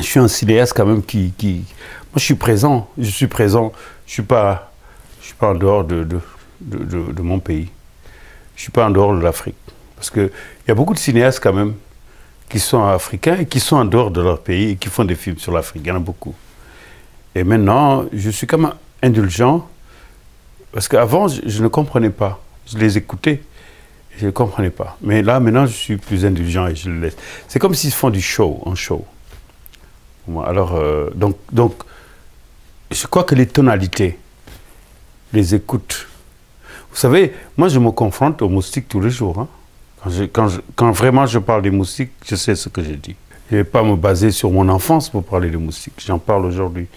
suis un cinéaste quand même Moi, je suis présent. Je suis présent. Je suis pas en dehors de mon pays. Je suis pas en dehors de l'Afrique. Parce qu'il y a beaucoup de cinéastes quand même qui sont africains et qui sont en dehors de leur pays et qui font des films sur l'Afrique. Il y en a beaucoup. Et maintenant, je suis quand même indulgent. Parce qu'avant, je ne comprenais pas. Je les écoutais. Je ne comprenais pas. Mais là, maintenant, je suis plus indulgent et je le laisse. C'est comme s'ils font du show, un show. Alors, donc, je crois que les tonalités, les écoutes. Vous savez, moi, je me confronte aux moustiques tous les jours. Hein. Quand vraiment je parle des moustiques, je sais ce que j'ai dit. Je ne vais pas me baser sur mon enfance pour parler des moustiques. J'en parle aujourd'hui.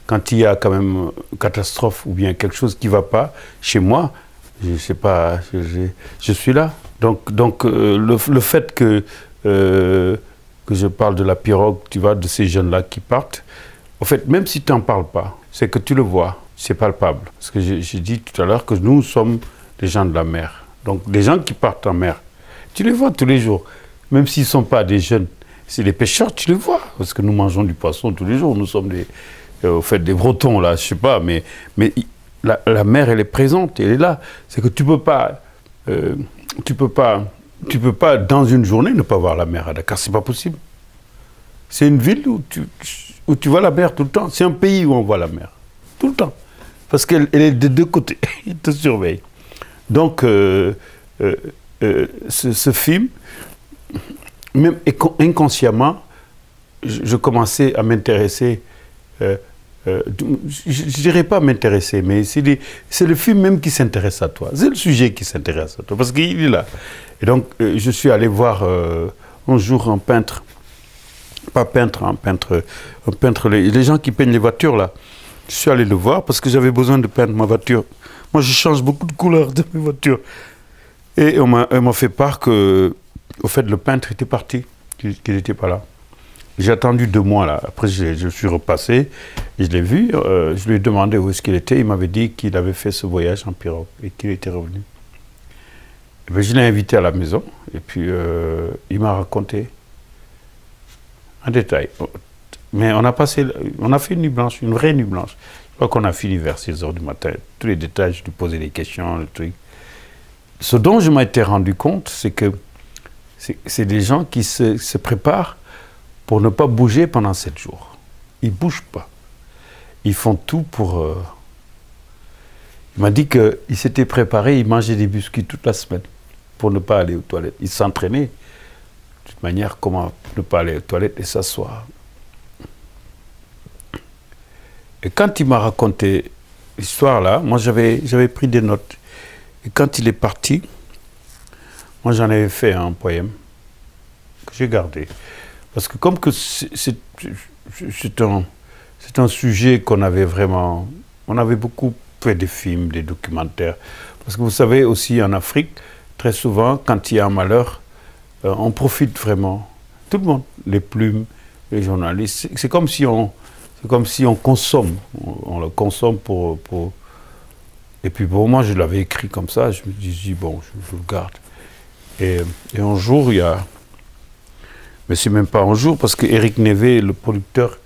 Quand il y a quand même une catastrophe ou bien quelque chose qui ne va pas chez moi, je ne sais pas, je suis là. Donc le fait que je parle de la pirogue, tu vois, de ces jeunes-là qui partent, en fait, même si tu n'en parles pas, c'est que tu le vois, c'est palpable. Parce que j'ai dit tout à l'heure que nous sommes des gens de la mer. Donc les gens qui partent en mer, tu les vois tous les jours. Même s'ils ne sont pas des jeunes, c'est des pêcheurs, tu les vois. Parce que nous mangeons du poisson tous les jours. Nous sommes au fait, des Bretons, là, je ne sais pas. Mais la mer, elle est présente, elle est là. C'est que tu peux pas, dans une journée, ne pas voir la mer à Dakar. C'est pas possible. C'est une ville où tu vois la mer tout le temps. C'est un pays où on voit la mer. Tout le temps. Parce qu'elle est des deux côtés. Il te surveille. Donc, ce film, même inconsciemment, je commençais à m'intéresser. Je ne dirais pas m'intéresser, mais c'est le film même qui s'intéresse à toi. C'est le sujet qui s'intéresse à toi, parce qu'il est là. Et donc, je suis allé voir un jour un peintre, pas peintre, un peintre, les gens qui peignent les voitures, là. Je suis allé le voir parce que j'avais besoin de peindre ma voiture. Moi, je change beaucoup de couleurs de mes voitures. Et on m'a fait part que, au fait, le peintre était parti, qu'il n'était pas là. J'ai attendu 2 mois, là. Après, je suis repassé, et je l'ai vu. Je lui ai demandé où est-ce qu'il était. Il m'avait dit qu'il avait fait ce voyage en pirogue et qu'il était revenu. Et bien, je l'ai invité à la maison, et puis il m'a raconté en détail. Mais on a fait une nuit blanche, une vraie nuit blanche. Je crois qu'on a fini vers 6 h du matin. Tous les détails, je lui posais des questions, le truc. Ce dont je m'étais rendu compte, c'est que c'est des gens qui se préparent pour ne pas bouger pendant 7 jours. Ils ne bougent pas. Ils font tout pour... Il m'a dit qu'il s'était préparé, il mangeait des biscuits toute la semaine pour ne pas aller aux toilettes. Il s'entraînait de toute manière comment ne pas aller aux toilettes et s'asseoir. Et quand il m'a raconté l'histoire là, moi j'avais pris des notes. Et quand il est parti, moi j'en avais fait un poème que j'ai gardé. Parce que comme que c'est un sujet qu'on avait vraiment... On avait beaucoup fait des films, des documentaires. Parce que vous savez aussi en Afrique, très souvent, quand il y a un malheur, on profite vraiment. Tout le monde, les plumes, les journalistes. C'est comme si on consomme. On le consomme pour... Et puis pour moi, je l'avais écrit comme ça. Je me disais, bon, je le garde. Et un jour, il y a... Mais c'est même pas un jour, parce que Eric Nevé, le producteur,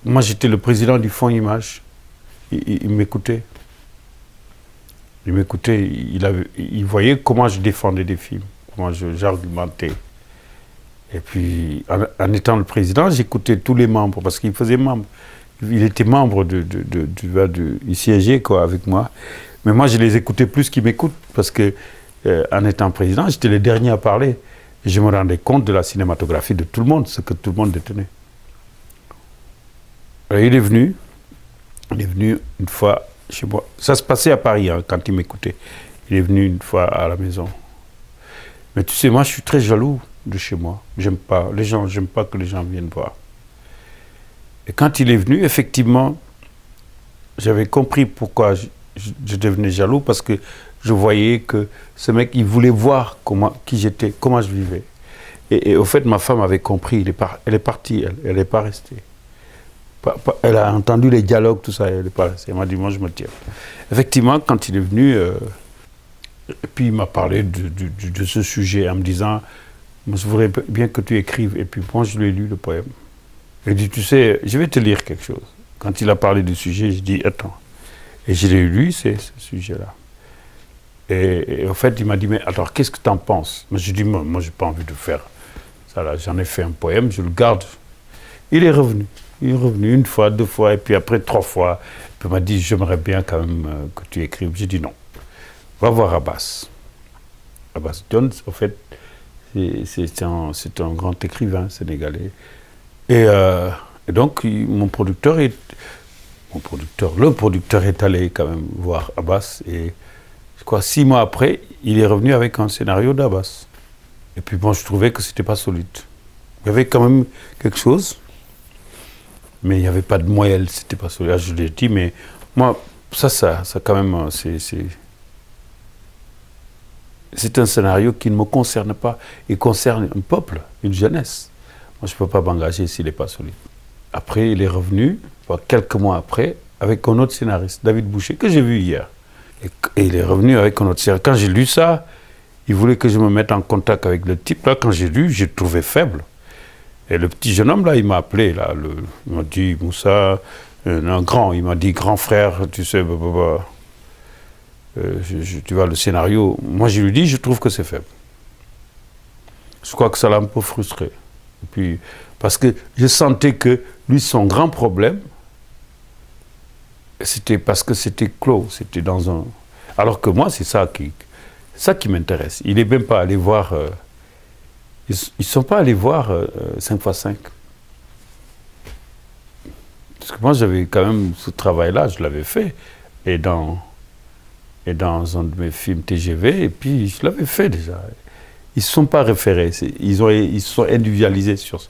moi j'étais le président du Fonds Image. Il m'écoutait. Il m'écoutait, il voyait comment je défendais des films, comment j'argumentais. Et puis, en étant le président, j'écoutais tous les membres, parce qu'il faisait membre. Il était membre il siégeait quoi, avec moi. Mais moi, je les écoutais plus qu'ils m'écoutent, parce que en étant président, j'étais le dernier à parler. Et je me rendais compte de la cinématographie de tout le monde, ce que tout le monde détenait. Alors, il est venu une fois chez moi. Ça se passait à Paris, hein, quand il m'écoutait. Il est venu une fois à la maison. Mais tu sais, moi, je suis très jaloux de chez moi. J'aime pas que les gens viennent voir. Et quand il est venu, effectivement, j'avais compris pourquoi je devenais jaloux, parce que je voyais que ce mec, il voulait voir qui j'étais, comment je vivais. Et au fait, ma femme avait compris, elle est partie, elle n'est pas restée. Elle a entendu les dialogues, tout ça, elle n'est pas restée. Elle m'a dit, moi je me tiens. Effectivement, quand il est venu, et puis il m'a parlé de ce sujet en me disant, je voudrais bien que tu écrives. Et puis moi, je lui ai lu le poème. Il dit, tu sais, je vais te lire quelque chose. Quand il a parlé du sujet, je dis, attends. Et je l'ai lu, ce sujet-là. Et en fait, il m'a dit, mais alors, qu'est-ce que tu en penses? Moi, je dis, moi je n'ai pas envie de faire ça. Là, j'en ai fait un poème, je le garde. Il est revenu. Il est revenu une fois, deux fois, et puis après 3 fois. Puis il m'a dit, j'aimerais bien quand même que tu écrives. J'ai dit non. Va voir Abbas. Abbas Jones, en fait, c'est un grand écrivain sénégalais. Et donc, le producteur est allé quand même voir Abbas. Et je crois 6 mois après, il est revenu avec un scénario d'Abbas. Et puis bon, je trouvais que c'était pas solide. Il y avait quand même quelque chose, mais il n'y avait pas de moelle, c'était pas solide. Là, je l'ai dit, mais moi, ça quand même, c'est un scénario qui ne me concerne pas. Il concerne un peuple, une jeunesse. Moi, je ne peux pas m'engager s'il n'est pas solide. Après, il est revenu, quelques mois après, avec un autre scénariste, David Boucher, que j'ai vu hier. Et il est revenu avec un autre scénariste. Quand j'ai lu ça, il voulait que je me mette en contact avec le type. Là, quand j'ai lu, j'ai trouvé faible. Et le petit jeune homme, là, il m'a appelé. Là, il m'a dit, Moussa, un grand, il m'a dit, grand frère, tu sais, tu vois, le scénario. Moi, je lui dis, je trouve que c'est faible. Je crois que ça l'a un peu frustré. Et puis, parce que je sentais que lui, son grand problème, c'était parce que c'était clos, c'était dans un... Alors que moi, c'est ça qui m'intéresse. Il n'est même pas allé voir... ils ne sont pas allés voir 5x5. Parce que moi, j'avais quand même ce travail-là, je l'avais fait. Et dans un de mes films TGV, et puis je l'avais fait déjà. Ils ne se sont pas référés, ils se sont individualisés sur ça.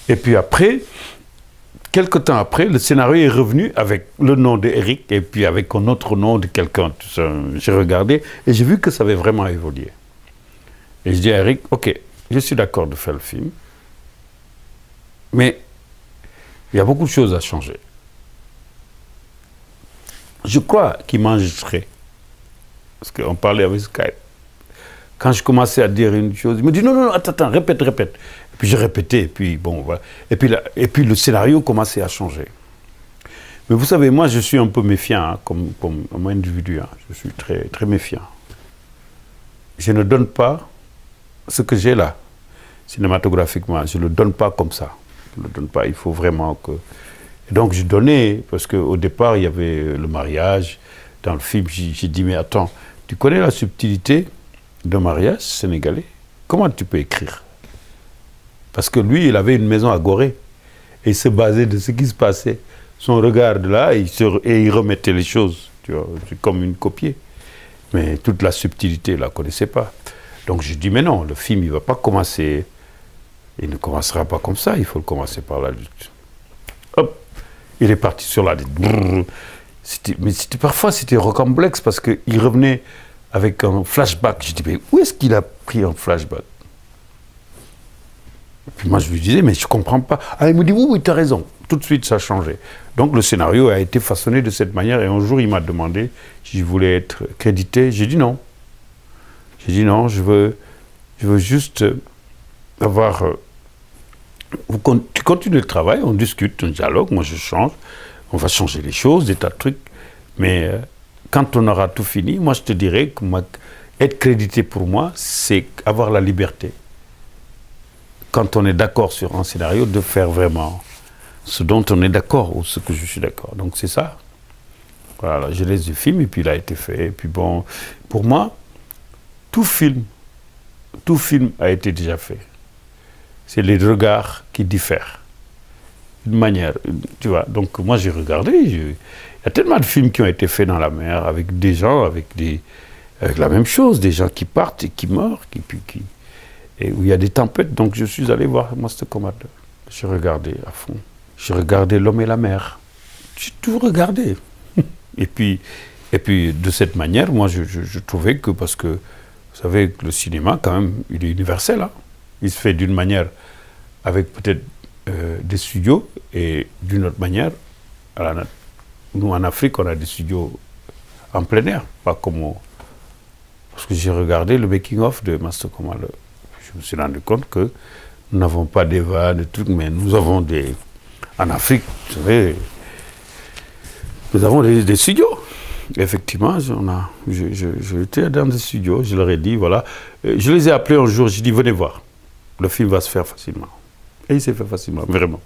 Et puis après, quelque temps après, le scénario est revenu avec le nom d'Eric et puis avec un autre nom de quelqu'un. J'ai regardé et j'ai vu que ça avait vraiment évolué. Et je dis à Eric, ok, je suis d'accord de faire le film, mais il y a beaucoup de choses à changer. Je crois qu'il m'enregistrait. Parce qu'on parlait avec Skype. Quand je commençais à dire une chose, il me dit non, attends, répète. Et puis je répétais, et puis bon, voilà. Et puis le scénario commençait à changer. Mais vous savez, moi je suis un peu méfiant, hein, comme individu. Hein. Je suis très, très méfiant. Je ne donne pas ce que j'ai là, cinématographiquement. Je ne le donne pas comme ça. Je ne le donne pas, il faut vraiment que... Et donc je donnais, parce qu'au départ, il y avait le mariage. Dans le film, j'ai dit, mais attends, tu connais la subtilité d'un mariage sénégalais? Comment tu peux écrire? Parce que lui, il avait une maison à Gorée. Et il se basait de ce qui se passait. Son regard de là, et il remettait les choses. Tu vois, comme une copier. Mais toute la subtilité, il ne la connaissait pas. Donc je dis, mais non, le film, il ne va pas commencer... Il ne commencera pas comme ça, il faut le commencer par la lutte. Hop, il est parti sur la lutte. Mais parfois, c'était rocamblexe parce qu'il revenait avec un flashback. Je dis, mais où est-ce qu'il a pris un flashback? Et puis moi, je lui disais, mais je ne comprends pas. Ah, il me dit, oui, tu as raison. Tout de suite, ça a changé. Donc le scénario a été façonné de cette manière. Et un jour, il m'a demandé si je voulais être crédité. J'ai dit non. J'ai dit non, je veux juste avoir... tu continues le travail, on discute, on dialogue, moi je change, on va changer les choses, des tas de trucs. Mais quand on aura tout fini, moi je te dirais que être crédité pour moi, c'est avoir la liberté. Quand on est d'accord sur un scénario, de faire vraiment ce dont on est d'accord ou ce que je suis d'accord. Donc c'est ça. Voilà, je laisse le film et puis il a été fait. Et puis bon, pour moi, tout film a été déjà fait. C'est les regards qui diffèrent. Une manière, tu vois. Donc moi j'ai regardé, il y a tellement de films qui ont été faits dans la mer avec des gens, avec la même chose, des gens qui partent et qui meurent, et où il y a des tempêtes. Donc je suis allé voir Master Commander. J'ai regardé à fond. J'ai regardé L'Homme et la mer. J'ai tout regardé. et puis de cette manière, moi je trouvais que, parce que vous savez que le cinéma quand même, il est universel. Hein. Il se fait d'une manière avec peut-être des studios et d'une autre manière, nous en Afrique, on a des studios en plein air, pas comme... Parce que j'ai regardé le making-of de Master Commander. Je me suis rendu compte que Nous n'avons pas d'Eva, de trucs, mais nous avons des... En Afrique, vous savez, nous avons des studios. Effectivement, j'étais dans des studios, je leur ai dit, voilà. Je les ai appelés un jour, j'ai dit, venez voir. Le film va se faire facilement. Et il s'est fait facilement, vraiment.